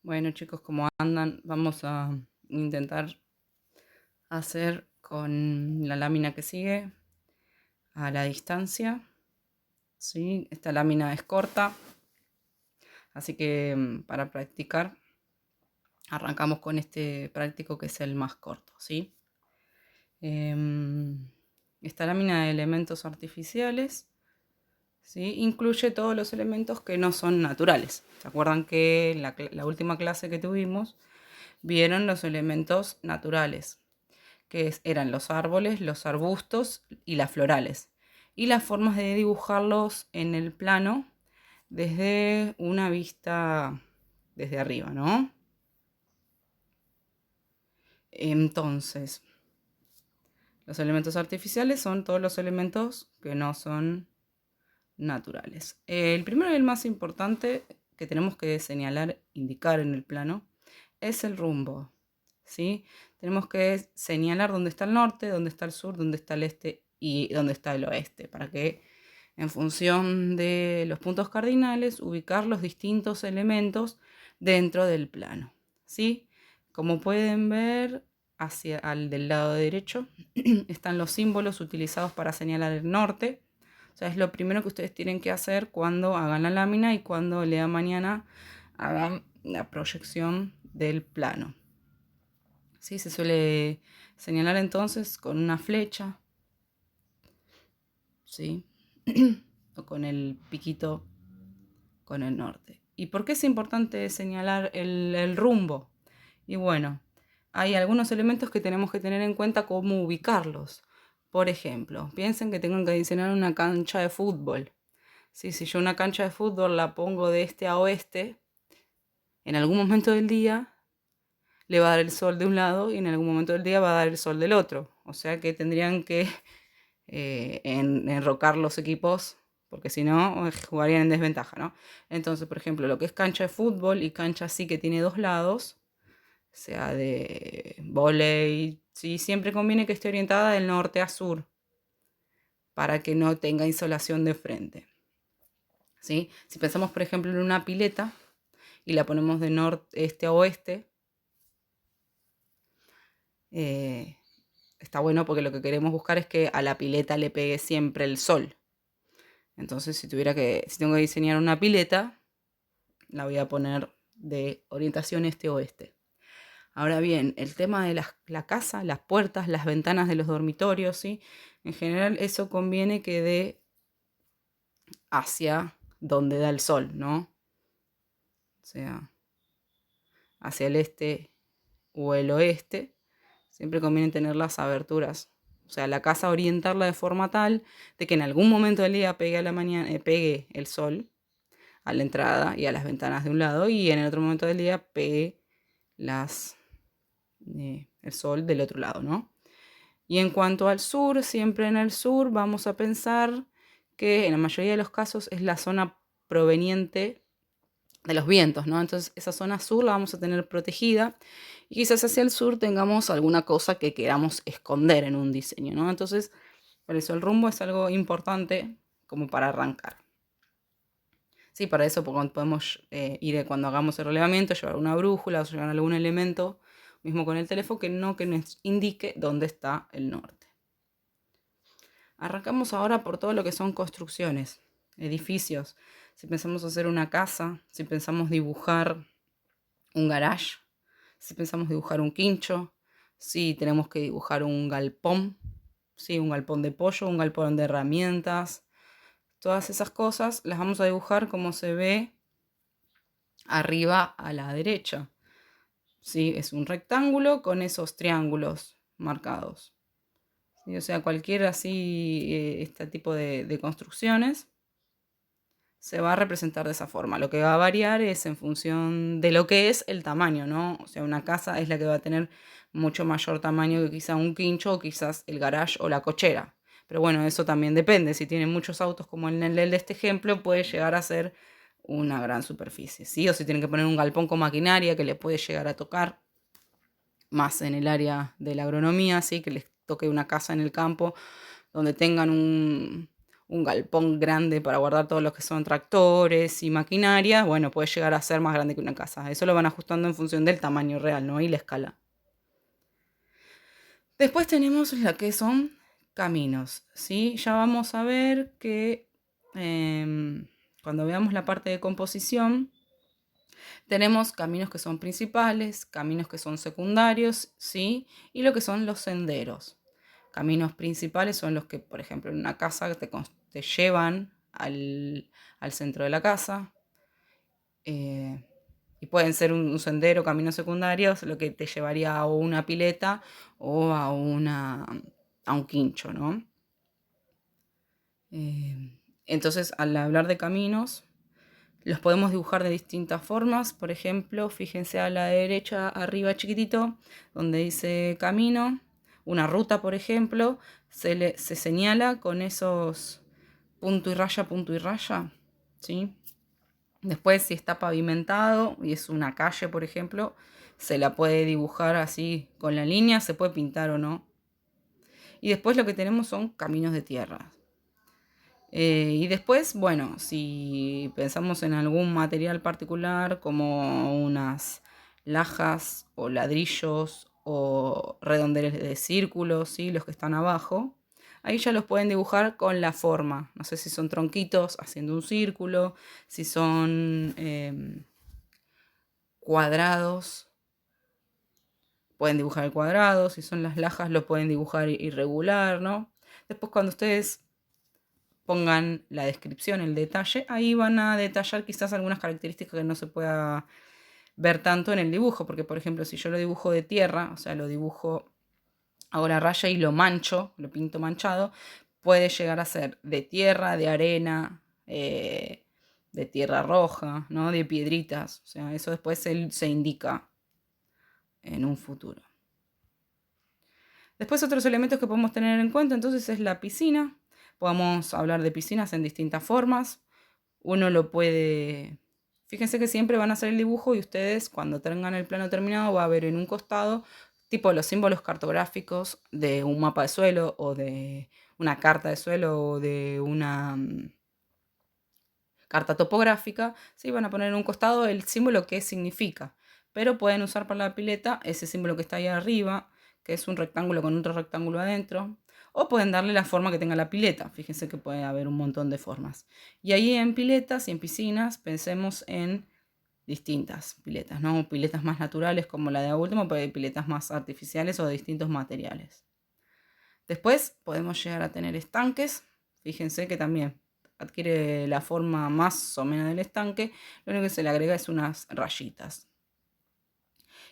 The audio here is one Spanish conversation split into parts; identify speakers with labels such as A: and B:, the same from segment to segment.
A: Bueno, chicos, ¿cómo andan? Vamos a intentar hacer con la lámina que sigue a la distancia. ¿Sí? Esta lámina es corta, así que para practicar arrancamos con este práctico que es el más corto. ¿Sí? Em, Esta lámina de elementos artificiales, ¿sí?, incluye todos los elementos que no son naturales. ¿Se acuerdan que en la última clase que tuvimos vieron los elementos naturales? Eran los árboles, los arbustos y las florales. Y las formas de dibujarlos en el plano desde una vista desde arriba, ¿no? Entonces, los elementos artificiales son todos los elementos que no son naturales. El primero y el más importante que tenemos que señalar, indicar en el plano, es el rumbo, ¿sí? Tenemos que señalar dónde está el norte, dónde está el sur, dónde está el este y dónde está el oeste, para que en función de los puntos cardinales ubicar los distintos elementos dentro del plano, ¿sí? Como pueden ver, hacia al del lado derecho están los símbolos utilizados para señalar el norte. O sea, es lo primero que ustedes tienen que hacer cuando hagan la lámina y cuando el día de mañana hagan la proyección del plano. ¿Sí? Se suele señalar entonces con una flecha, ¿sí? O con el piquito con el norte. ¿Y por qué es importante señalar el rumbo? Y bueno, hay algunos elementos que tenemos que tener en cuenta cómo ubicarlos. Por ejemplo, piensen que tengo que diseñar una cancha de fútbol. Sí, si yo una cancha de fútbol la pongo de este a oeste, en algún momento del día le va a dar el sol de un lado y en algún momento del día va a dar el sol del otro. O sea que tendrían que enrocar los equipos, porque si no jugarían en desventaja, ¿no? Entonces, por ejemplo, lo que es cancha de fútbol y cancha así que tiene dos lados, sea de vóley, sí, siempre conviene que esté orientada del norte a sur, para que no tenga insolación de frente, ¿sí? Si pensamos, por ejemplo, en una pileta y la ponemos de noreste a oeste, eh, está bueno porque lo que queremos buscar es que a la pileta le pegue siempre el sol. Entonces, si tengo que diseñar una pileta, la voy a poner de orientación este-oeste. Ahora bien, el tema de la casa, las puertas, las ventanas de los dormitorios, ¿sí? En general eso conviene que dé hacia donde da el sol, ¿no? O sea, hacia el este o el oeste. Siempre conviene tener las aberturas. O sea, la casa orientarla de forma tal de que en algún momento del día pegue a la mañana, pegue el sol a la entrada y a las ventanas de un lado y en el otro momento del día pegue el sol del otro lado, ¿no? Y en cuanto al sur, siempre en el sur vamos a pensar que en la mayoría de los casos es la zona proveniente de los vientos, ¿no? Entonces esa zona sur la vamos a tener protegida y quizás hacia el sur tengamos alguna cosa que queramos esconder en un diseño, ¿no? Entonces, por eso el rumbo es algo importante como para arrancar. Sí, para eso podemos ir cuando hagamos el relevamiento, llevar una brújula o llevar algún elemento, mismo con el teléfono, que nos indique dónde está el norte. Arrancamos ahora por todo lo que son construcciones, edificios. Si pensamos hacer una casa, si pensamos dibujar un garage, si pensamos dibujar un quincho, si tenemos que dibujar un galpón, ¿sí? Un galpón de pollo, un galpón de herramientas. Todas esas cosas las vamos a dibujar como se ve arriba a la derecha. ¿Sí? Es un rectángulo con esos triángulos marcados. ¿Sí? O sea, cualquier así, este tipo de construcciones se va a representar de esa forma. Lo que va a variar es en función de lo que es el tamaño, ¿no? O sea, una casa es la que va a tener mucho mayor tamaño que quizá un quincho o quizás el garage o la cochera. Pero bueno, eso también depende. Si tienen muchos autos como en el de este ejemplo, puede llegar a ser una gran superficie, ¿sí? O si tienen que poner un galpón con maquinaria que le puede llegar a tocar más en el área de la agronomía, ¿sí? Que les toque una casa en el campo donde tengan un galpón grande para guardar todo lo que son tractores y maquinaria, bueno, puede llegar a ser más grande que una casa. Eso lo van ajustando en función del tamaño real, ¿no? Y la escala. Después tenemos lo que son caminos, ¿sí? Ya vamos a ver que cuando veamos la parte de composición, tenemos caminos que son principales, caminos que son secundarios, ¿sí? Y lo que son los senderos. Caminos principales son los que, por ejemplo, en una casa te llevan al centro de la casa. Y pueden ser un sendero, caminos secundarios, lo que te llevaría a una pileta o a un quincho, ¿no? Entonces, al hablar de caminos, los podemos dibujar de distintas formas. Por ejemplo, fíjense a la derecha, arriba chiquitito, donde dice camino. Una ruta, por ejemplo, se señala con esos punto y raya, ¿sí? Después, si está pavimentado y es una calle, por ejemplo, se la puede dibujar así con la línea, se puede pintar o no. Y después lo que tenemos son caminos de tierra. Y después, bueno, si pensamos en algún material particular como unas lajas o ladrillos o redondeles de círculos, ¿sí? Los que están abajo, ahí ya los pueden dibujar con la forma. No sé si son tronquitos haciendo un círculo, si son cuadrados, pueden dibujar el cuadrado, si son las lajas lo pueden dibujar irregular, ¿no? Después cuando ustedes pongan la descripción, el detalle, ahí van a detallar quizás algunas características que no se pueda ver tanto en el dibujo, porque por ejemplo si yo lo dibujo de tierra, o sea, lo dibujo a la raya y lo mancho, lo pinto manchado, puede llegar a ser de tierra, de arena, de tierra roja, ¿no? De piedritas, o sea, eso después se indica en un futuro. Después otros elementos que podemos tener en cuenta entonces es la piscina. Podemos hablar de piscinas en distintas formas. Uno lo puede... Fíjense que siempre van a hacer el dibujo y ustedes cuando tengan el plano terminado va a ver en un costado tipo los símbolos cartográficos de un mapa de suelo o de una carta de suelo o de una carta topográfica. ¿Sí? Van a poner en un costado el símbolo que significa. Pero pueden usar para la pileta ese símbolo que está ahí arriba, que es un rectángulo con otro rectángulo adentro. O pueden darle la forma que tenga la pileta. Fíjense que puede haber un montón de formas. Y ahí en piletas y en piscinas pensemos en distintas piletas, ¿no? Piletas más naturales como la de último, pero hay piletas más artificiales o de distintos materiales. Después podemos llegar a tener estanques. Fíjense que también adquiere la forma más o menos del estanque. Lo único que se le agrega es unas rayitas.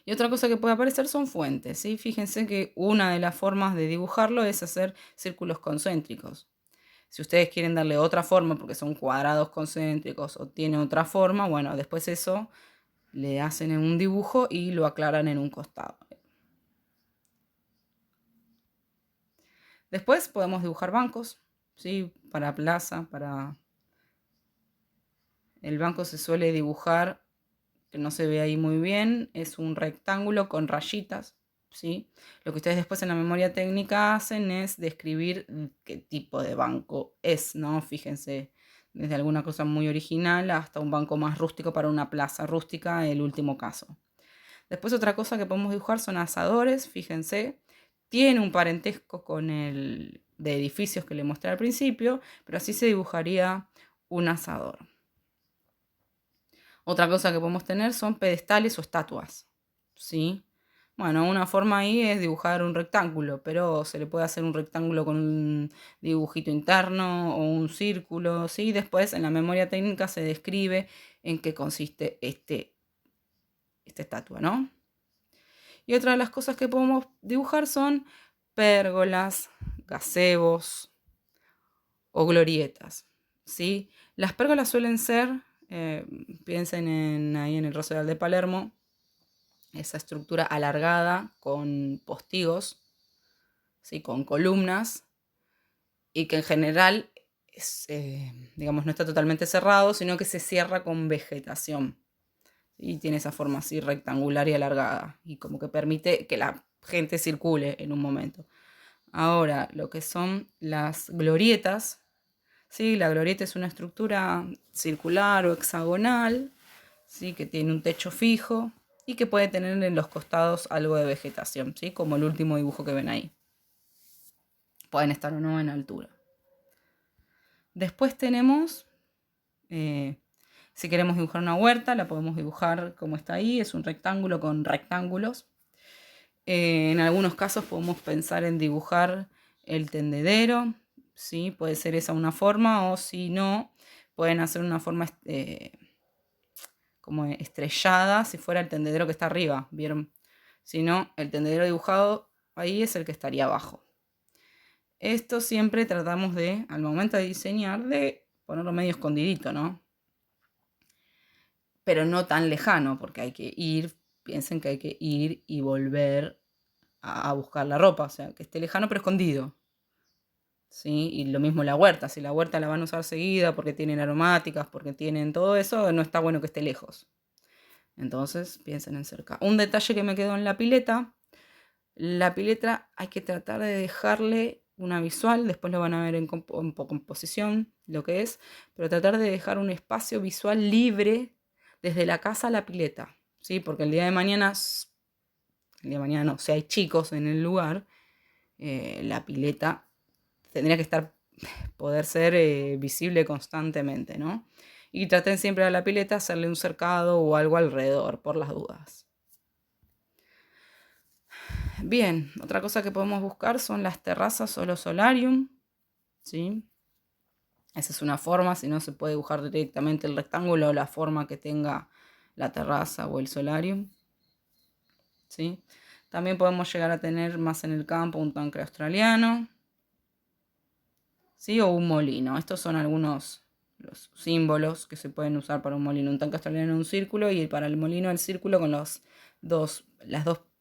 A: Y otra cosa que puede aparecer son fuentes, ¿sí? Fíjense que una de las formas de dibujarlo es hacer círculos concéntricos. Si ustedes quieren darle otra forma porque son cuadrados concéntricos o tiene otra forma, bueno, después eso le hacen en un dibujo y lo aclaran en un costado. Después podemos dibujar bancos, ¿sí? Para plaza, para... El banco se suele dibujar, que no se ve ahí muy bien, es un rectángulo con rayitas, ¿sí? Lo que ustedes después en la memoria técnica hacen es describir qué tipo de banco es, ¿no? Fíjense, desde alguna cosa muy original hasta un banco más rústico para una plaza rústica, el último caso. Después otra cosa que podemos dibujar son asadores, fíjense. Tiene un parentesco con el de edificios que le mostré al principio, pero así se dibujaría un asador. Otra cosa que podemos tener son pedestales o estatuas, ¿sí? Bueno, una forma ahí es dibujar un rectángulo, pero se le puede hacer un rectángulo con un dibujito interno o un círculo, ¿sí? Después en la memoria técnica se describe en qué consiste esta estatua, ¿no? Y otra de las cosas que podemos dibujar son pérgolas, gazebos o glorietas, ¿sí? Las pérgolas suelen ser, piensen ahí en el Rosedal de Palermo, esa estructura alargada con postigos, ¿sí? Con columnas, y que en general digamos, no está totalmente cerrado, sino que se cierra con vegetación. Y tiene esa forma así rectangular y alargada. Y como que permite que la gente circule en un momento. Ahora, lo que son las glorietas ¿sí? La glorieta es una estructura circular o hexagonal, ¿sí? Que tiene un techo fijo y que puede tener en los costados algo de vegetación, ¿sí? Como el último dibujo que ven ahí. Pueden estar o no en altura. Después tenemos, si queremos dibujar una huerta, la podemos dibujar como está ahí, es un rectángulo con rectángulos. En algunos casos podemos pensar en dibujar el tendedero, ¿sí? Puede ser esa una forma, o si no, pueden hacer una forma como estrellada, si fuera el tendedero que está arriba, ¿vieron? Si no, el tendedero dibujado ahí es el que estaría abajo. Esto siempre tratamos de, al momento de diseñar, de ponerlo medio escondidito, ¿no? Pero no tan lejano, porque hay que ir, piensen que hay que ir y volver a buscar la ropa, o sea, que esté lejano pero escondido. ¿Sí? Y lo mismo la huerta, si la huerta la van a usar seguida porque tienen aromáticas, porque tienen todo eso, no está bueno que esté lejos. Entonces piensen en cerca. Un detalle que me quedó en la pileta hay que tratar de dejarle una visual, después lo van a ver en composición, lo que es, pero tratar de dejar un espacio visual libre desde la casa a la pileta, ¿sí? Porque el día de mañana no, si hay chicos en el lugar, la pileta tendría que poder ser visible constantemente, ¿no? Y traten siempre a la pileta hacerle un cercado o algo alrededor, por las dudas. Bien, otra cosa que podemos buscar son las terrazas o los solarium, ¿sí? Esa es una forma, si no se puede dibujar directamente el rectángulo o la forma que tenga la terraza o el solarium, ¿sí? También podemos llegar a tener más en el campo un tanque australiano, ¿sí? O un molino. Estos son algunos los símbolos que se pueden usar para un molino. Un tanque australiano un círculo y para el molino el círculo con las dos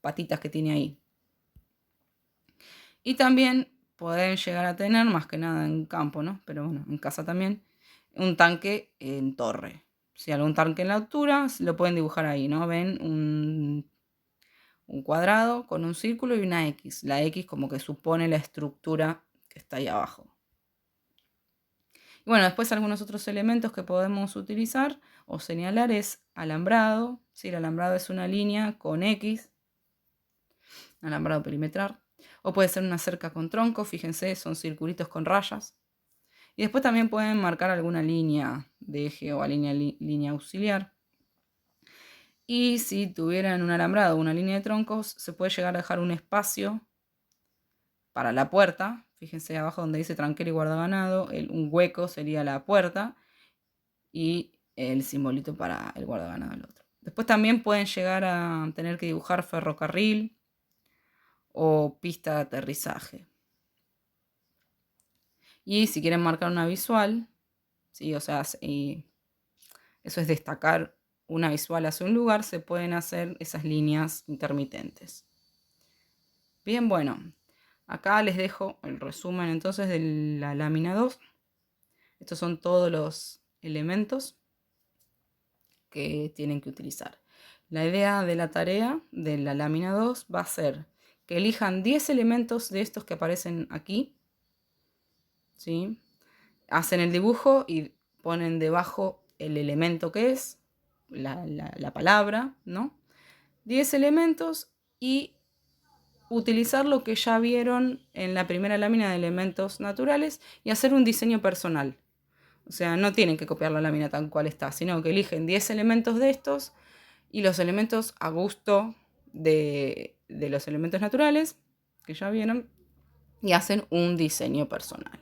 A: patitas que tiene ahí. Y también pueden llegar a tener, más que nada en campo, ¿no? Pero bueno, en casa también, un tanque en torre. Si algún tanque en la altura, lo pueden dibujar ahí, ¿no? Ven un cuadrado con un círculo y una X. La X como que supone la estructura que está ahí abajo. Y bueno, después algunos otros elementos que podemos utilizar o señalar es alambrado. ¿Sí? El alambrado es una línea con X, alambrado perimetral. O puede ser una cerca con tronco, fíjense, son circulitos con rayas. Y después también pueden marcar alguna línea de eje o línea auxiliar. Y si tuvieran un alambrado o una línea de troncos, se puede llegar a dejar un espacio para la puerta. Fíjense abajo donde dice tranquero y guardaganado, un hueco sería la puerta y el simbolito para el guardaganado del otro. Después también pueden llegar a tener que dibujar ferrocarril o pista de aterrizaje. Y si quieren marcar una visual, ¿sí? O sea, eso es destacar una visual hacia un lugar, se pueden hacer esas líneas intermitentes. Bien, bueno, acá les dejo el resumen entonces de la lámina 2. Estos son todos los elementos que tienen que utilizar. La idea de la tarea de la lámina 2 va a ser que elijan 10 elementos de estos que aparecen aquí, ¿sí? Hacen el dibujo y ponen debajo el elemento que es, la palabra, ¿no? 10 elementos y utilizar lo que ya vieron en la primera lámina de elementos naturales y hacer un diseño personal. O sea, no tienen que copiar la lámina tal cual está, sino que eligen 10 elementos de estos y los elementos a gusto de los elementos naturales que ya vieron y hacen un diseño personal.